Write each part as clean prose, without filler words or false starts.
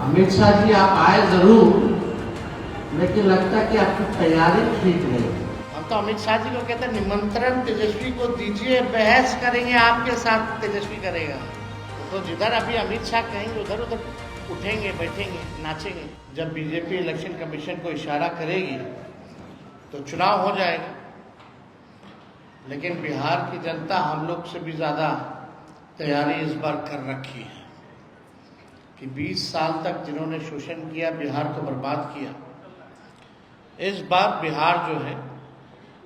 अमित शाह जी आप आए जरूर, लेकिन लगता है कि आपकी तैयारी ठीक नहीं। हम तो अमित शाह जी को कहते हैं निमंत्रण तेजस्वी को दीजिए, बहस करेंगे आपके साथ, तेजस्वी करेगा। तो जिधर अभी अमित शाह कहेंगे उधर उधर उठेंगे, बैठेंगे, नाचेंगे। जब बीजेपी इलेक्शन कमीशन को इशारा करेगी तो चुनाव हो जाएगा। लेकिन बिहार की जनता हम लोग से भी ज़्यादा तैयारी इस बार कर रखी है कि 20 साल तक जिन्होंने शोषण किया, बिहार को बर्बाद किया, इस बार बिहार जो है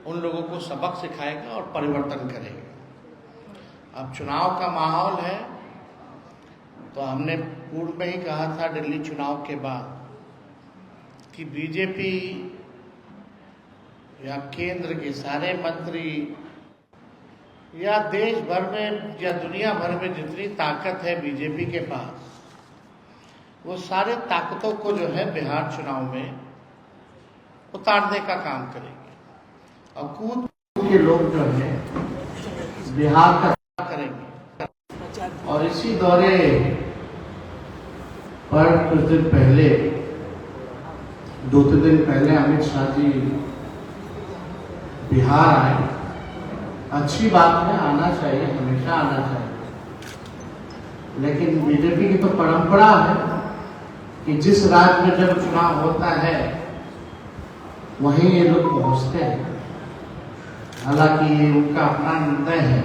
उन लोगों को सबक सिखाएगा और परिवर्तन करेगा। अब चुनाव का माहौल है, तो हमने पूर्व में ही कहा था दिल्ली चुनाव के बाद कि बीजेपी या केंद्र के सारे मंत्री या देश भर में या दुनिया भर में जितनी ताकत है बीजेपी के पास, वो सारे ताकतों को जो है बिहार चुनाव में उतारने का काम करेंगे और कूद के लोग जो है बिहार का करेंगे। और इसी दौरे पर कुछ दिन पहले, 2-3 दिन पहले अमित शाह जी बिहार आए। अच्छी बात है, आना चाहिए, हमेशा आना चाहिए। लेकिन बीजेपी की तो परंपरा है कि जिस राज्य में जब चुनाव होता है वहीं ये लोग पहुंचते हैं। हालांकि ये उनका अपना निर्णय है।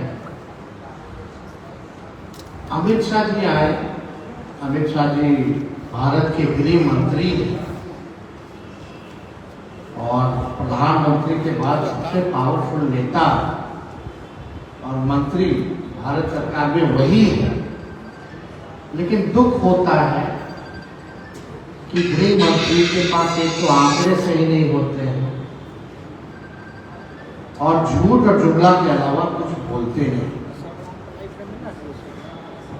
अमित शाह जी आए। अमित शाह जी भारत के गृह मंत्री हैं और प्रधानमंत्री के बाद सबसे पावरफुल नेता और मंत्री भारत सरकार में वही है। लेकिन दुख होता है कि गृह मंत्री के पास एक तो आंकड़े सही नहीं होते हैं और झूठ और जुमला के अलावा कुछ बोलते नहीं।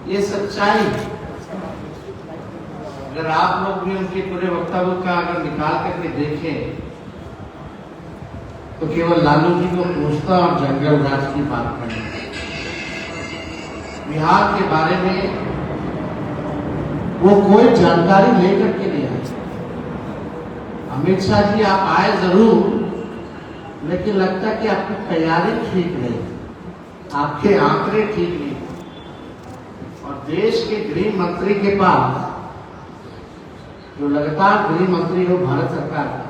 ये सच्चाई है। अगर आप लोग भी उनके पूरे वक्तव्य का अगर निकाल करके देखें तो केवल लालू जी को पूछता और जंगल राज की बात करें। बिहार के बारे में वो कोई जानकारी लेकर के नहीं आए। अमित शाह जी आप आए जरूर, लेकिन लगता है कि आपकी तैयारी ठीक नहीं, आपके आंकड़े ठीक नहीं। और देश के गृह मंत्री के पास, जो लगातार गृह मंत्री हो भारत सरकार का,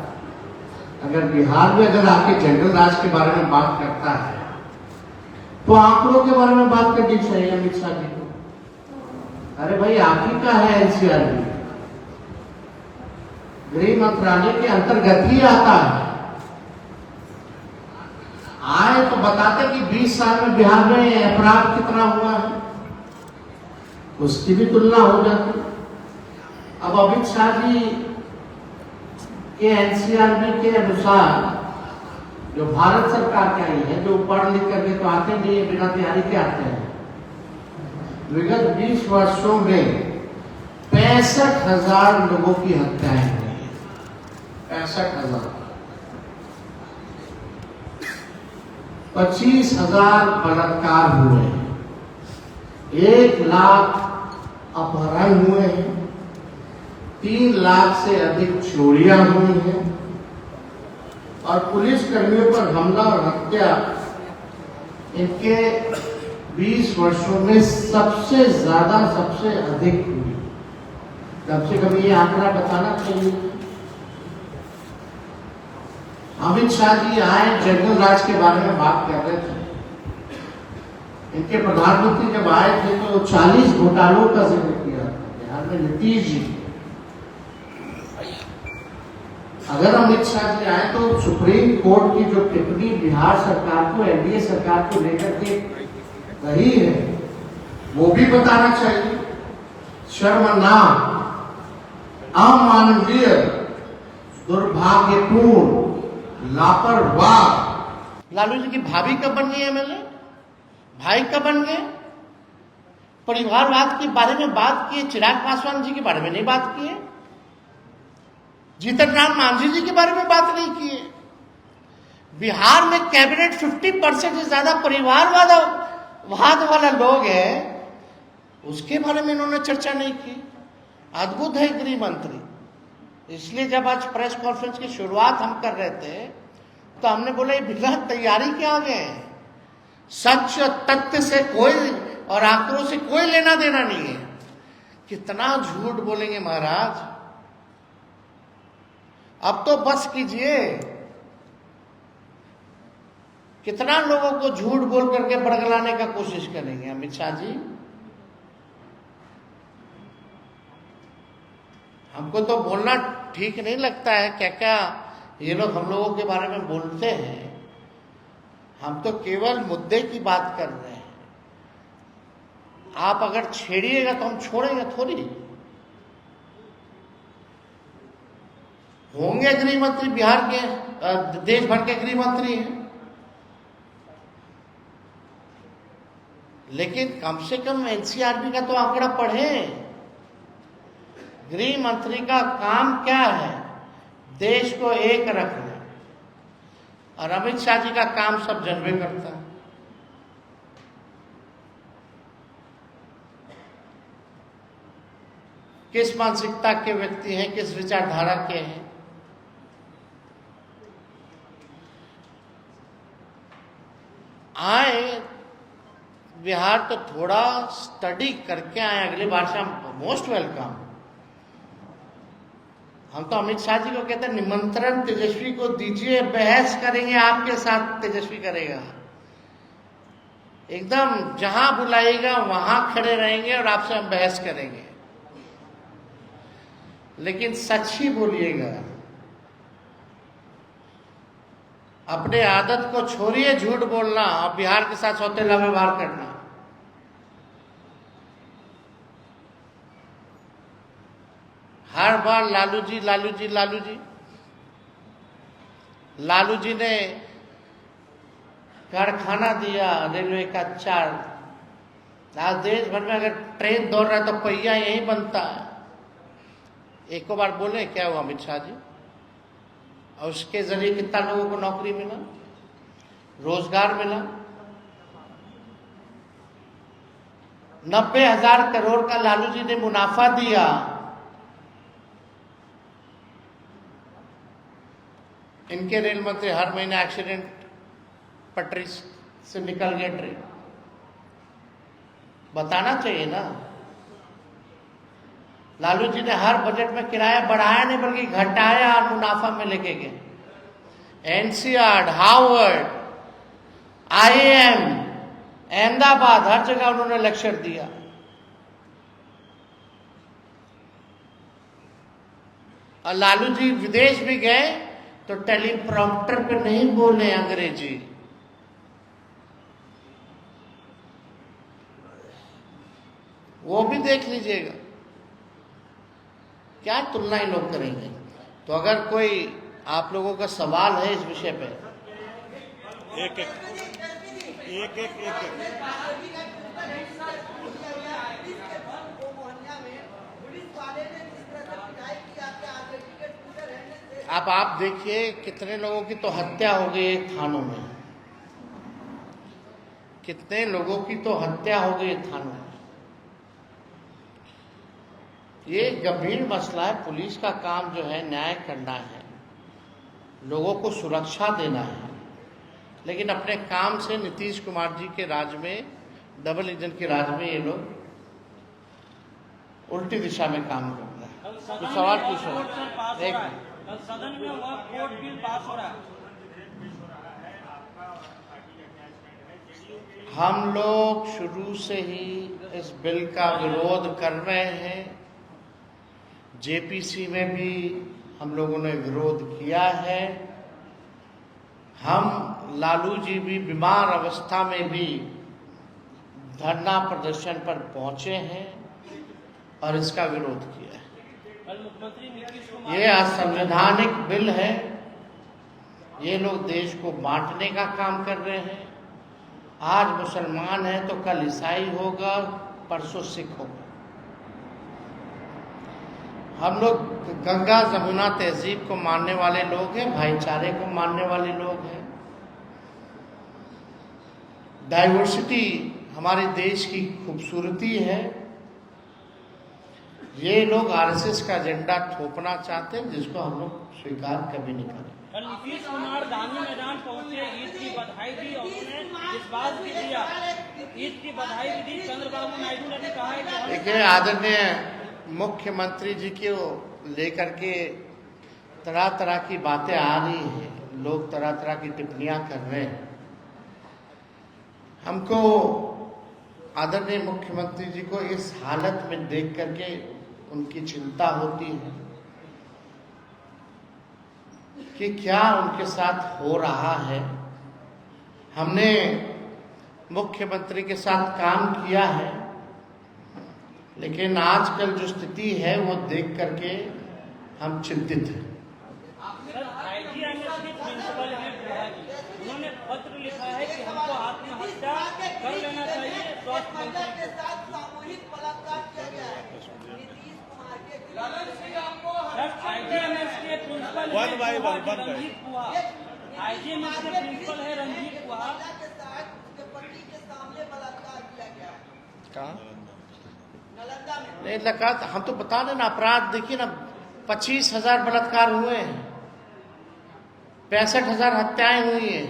अगर बिहार में अगर आके जंगल राज के बारे में बात करता है तो आंकड़ों के बारे में बात करनी चाहिए अमित शाह जी को। अरे भाई, आप ही का है एनसीआरबी, गृह मंत्रालय के अंतर्गत ही आता है। आए तो बताते कि 20 साल में बिहार में अपराध कितना हुआ है, उसकी भी तुलना हो जाती। अब अमित शाह जी के एनसीआरबी के अनुसार, जो भारत सरकार का ही है, जो पढ़ लिख करके तो आते नहीं है, बिना तैयारी के आते हैं, विगत 20 वर्षों में 65,000 लोगों की हत्याएं हुई हैं। 65,000। 25,000 बलात्कार हुए हैं। 1 लाख अपहरण हुए हैं। 3 लाख से अधिक चोरियां हुई हैं और पुलिस कर्मियों पर हमला और हत्या इनके 20 वर्षों में सबसे ज्यादा, सबसे अधिक हुई। कम से कम ये आंकड़ा बताना चाहिए। अमित शाह जी आए, जंगल राज के बारे में बात कर रहे थे। इनके प्रधानमंत्री जब आए थे तो 40 घोटालों का जिक्र किया बिहार में नीतीश जी। अगर अमित शाह जी आए तो सुप्रीम कोर्ट की जो टिप्पणी बिहार सरकार को, एनडीए सरकार को लेकर के रही है, वो भी बताना चाहिए। शर्मनाक, अमानवीय, दुर्भाग्यपूर्ण, लापरवाह। लालू जी की भाभी कब बन गई एमएलए, भाई कब बन गए? परिवारवाद के बारे में बात किए, चिराग पासवान जी के बारे में नहीं बात किए, जीतन राम मांझी जी के बारे में बात नहीं किए। बिहार में कैबिनेट 50% से ज्यादा परिवारवाद वाला लोग है, उसके बारे में इन्होंने चर्चा नहीं की। अद्भुत है गृह मंत्री। इसलिए जब आज प्रेस कॉन्फ्रेंस की शुरुआत हम कर रहे थे तो हमने बोला ये बिना तैयारी के आ गए हैं। सच तथ्य से कोई और आंकड़ों से कोई लेना देना नहीं है। कितना झूठ बोलेंगे महाराज, अब तो बस कीजिए। कितना लोगों को झूठ बोल करके बड़गलाने का कोशिश करेंगे अमित शाह जी। हमको तो बोलना ठीक नहीं लगता है, क्या क्या ये लोग हम लोगों के बारे में बोलते हैं। हम तो केवल मुद्दे की बात कर रहे हैं। आप अगर छेड़िएगा तो हम छोड़ेंगे थोड़ी। होंगे गृह मंत्री बिहार के, देश भर के गृह मंत्री हैं, लेकिन कम से कम एनसीआरबी का तो आंकड़ा पढ़ें। गृह मंत्री का काम क्या है? देश को एक रखना। और अमित शाह जी का काम सब जनबे करता है। किस मानसिकता के व्यक्ति हैं, किस विचारधारा के हैं। आए बिहार तो थोड़ा स्टडी करके आए, अगली बार से हम मोस्ट वेलकम। हम तो अमित शाह जी को कहते हैं निमंत्रण तेजस्वी को दीजिए, बहस करेंगे आपके साथ, तेजस्वी करेगा। एकदम जहां बुलाएगा वहां खड़े रहेंगे और आपसे हम बहस करेंगे, लेकिन सच ही बोलिएगा। अपने आदत को छोड़िए झूठ बोलना और बिहार के साथ सौतेला व्यवहार करना। हर बार लालू जी लालू जी लालू जी। लालू जी ने कारखाना दिया रेलवे का 4। आज देश भर में अगर ट्रेन दौड़ रहा है तो पहिया यही बनता है। एक बार बोले क्या हुआ अमित शाह जी? और उसके जरिए कितना लोगों को नौकरी मिला, रोजगार मिला। 90,000 करोड़ का लालू जी ने मुनाफा दिया। इनके रेल मंत्री हर महीने एक्सीडेंट पटरी से निकल गए ट्रेन। बताना चाहिए ना। लालू जी ने हर बजट में किराया बढ़ाया नहीं बल्कि घटाया और मुनाफा में लेके गए। एनसीआर, हार्वर्ड, आईआईएम, अहमदाबाद, हर जगह उन्होंने लेक्चर दिया। और लालू जी विदेश भी गए तो टेलीप्रॉम्प्टर पे नहीं बोले अंग्रेजी। वो भी देख लीजिएगा। क्या तुलना लोग करेंगे। तो अगर कोई आप लोगों का सवाल है इस विषय पे, एक आप देखिए कितने लोगों की तो हत्या हो गई थानों में। कितने लोगों की तो हत्या हो गई थानों में। ये गंभीर मसला है। पुलिस का काम जो है न्याय करना है, लोगों को सुरक्षा देना है, लेकिन अपने काम से नीतीश कुमार जी के राज में, डबल इंजन के राज में ये लोग उल्टी दिशा में काम कर रहे हैं। कुछ सवाल पूछो। एक कल सदन में हुआ कोर्ट बिल पास हो रहा है। हम लोग शुरू से ही इस बिल का विरोध कर रहे हैं। जेपीसी में भी हम लोगों ने विरोध किया है। हम लालू जी भी बीमार अवस्था में भी धरना प्रदर्शन पर पहुंचे हैं और इसका विरोध किया है। कल मुख्यमंत्री नीतीश कुमार ये असंवैधानिक बिल है। ये लोग देश को बांटने का काम कर रहे हैं। आज मुसलमान है तो कल ईसाई होगा, परसों सिख होगा। हम लोग गंगा जमुना तहजीब को मानने वाले लोग हैं, भाईचारे को मानने वाले लोग हैं। डाइवर्सिटी हमारे देश की खूबसूरती है। ये लोग आरएसएस का एजेंडा थोपना चाहते हैं, जिसको हम लोग स्वीकार कभी नहीं करें। कल नीतीश कुमार गांधी मैदान पहुंचे, ईद की बधाई दी और उन्होंने इस बात भी दिया, ईद की बधाई भी दी। चंद्रबाबू नायडू ने भी कहा है कि देखिए, आदरणीय मुख्यमंत्री जी को लेकर के तरह तरह की बातें आ रही हैं, लोग तरह तरह की टिप्पणियां कर रहे हैं। हमको आदरणीय मुख्यमंत्री जी को इस हालत में देख करके उनकी चिंता होती है कि क्या उनके साथ हो रहा है। हमने मुख्यमंत्री के साथ काम किया है, लेकिन आजकल जो स्थिति है वो देख करके हम चिंतित हैं। आईजीएमएस के प्रिंसिपल हैं बुआ जी, उन्होंने पत्र लिखा है कि हमको आत्महत्या कर लेना चाहिए। स्वास्थ्य मंत्री के साथ सामूहिक बलात्कार किया गया है। आईजीएमएस के प्रिंसिपल रंजीत गुहा, आईजीएमएस के प्रिंसिपल है रंजीत गुहा के साथ उसके पति के सामने बलात्कार किया गया है। कहाँ? नहीं लगा, हम तो बता रहे ना, अपराध देखिए ना, 25,000 बलात्कार हुए हैं, 65,000 हत्याएं हुई हैं।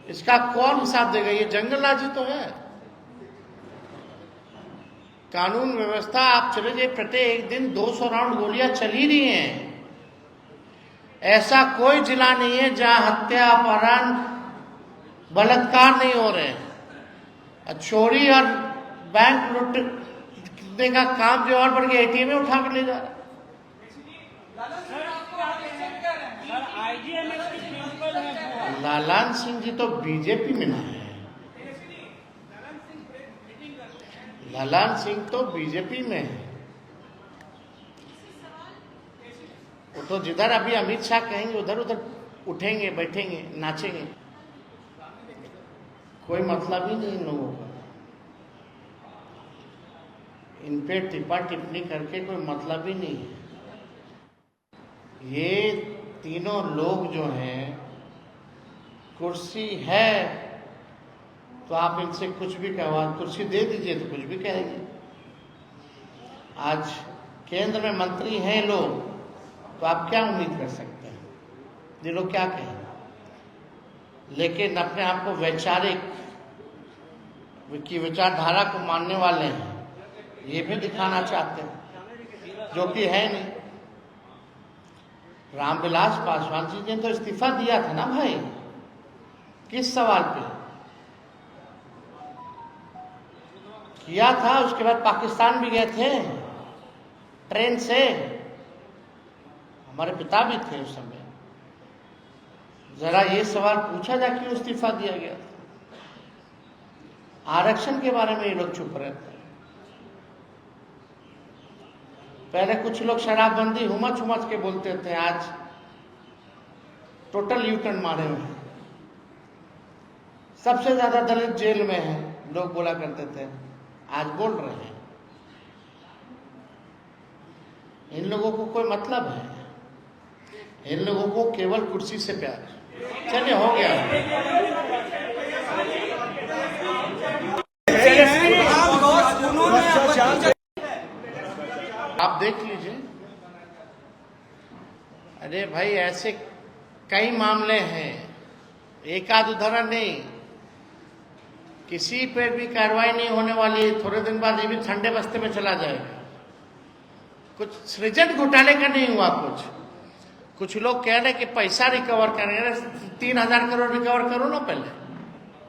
इसका कौन हिसाब देगा? ये जंगलराजी तो है। कानून व्यवस्था आप चले जाइए, प्रत्येक दिन 200 राउंड गोलियां चली रही हैं। ऐसा कोई जिला नहीं है जहां हत्या, अपहरण, बलात्कार नहीं हो रहे हैं। चोरी और बैंक लूटने का काम जो और बढ़ गया, एटीएम में उठा कर ले जा रहा है। लालन सिंह जी तो बीजेपी में ना है। लालन सिंह तो बीजेपी में है। वो तो जिधर अभी अमित शाह कहेंगे उधर उधर उठेंगे, बैठेंगे, नाचेंगे। कोई मतलब ही नहीं इन लोगों का। इन पे टिप्पा टिप्पणी करके कोई मतलब ही नहीं है। ये तीनों लोग जो हैं, कुर्सी है तो आप इनसे कुछ भी कहवा, कुर्सी दे दीजिए तो कुछ भी कहेंगे। आज केंद्र में मंत्री हैं लोग, तो आप क्या उम्मीद कर सकते हैं? ये लोग क्या कहें? लेकिन अपने आप को वैचारिक की विचारधारा को मानने वाले हैं, ये भी दिखाना चाहते हैं, जो कि है नहीं। रामविलास पासवान जी ने तो इस्तीफा दिया था ना भाई, किस सवाल पे किया था? उसके बाद पाकिस्तान भी गए थे ट्रेन से, हमारे पिता भी थे उस समय। जरा ये सवाल पूछा जा क्यों इस्तीफा दिया गया? आरक्षण के बारे में ये लोग चुप रहते हैं। पहले कुछ लोग शराबबंदी हुमच हुमच के बोलते थे, आज टोटल यूटर्न मारे हुए हैं। सबसे ज्यादा दलित जेल में है, लोग बोला करते थे, आज बोल रहे हैं। इन लोगों को कोई मतलब है? इन लोगों को केवल कुर्सी से प्यार है। चलिए, हो गया। आप देख लीजिए। अरे भाई, ऐसे कई मामले हैं, एक आध उदाहरण नहीं। किसी पर भी कार्रवाई नहीं होने वाली, थोड़े दिन बाद ये भी ठंडे बस्ते में चला जाएगा। कुछ सृजन घोटाले का नहीं हुआ। कुछ लोग कह रहे कि पैसा रिकवर करेंगे। 3,000 करोड़ रिकवर करो ना पहले।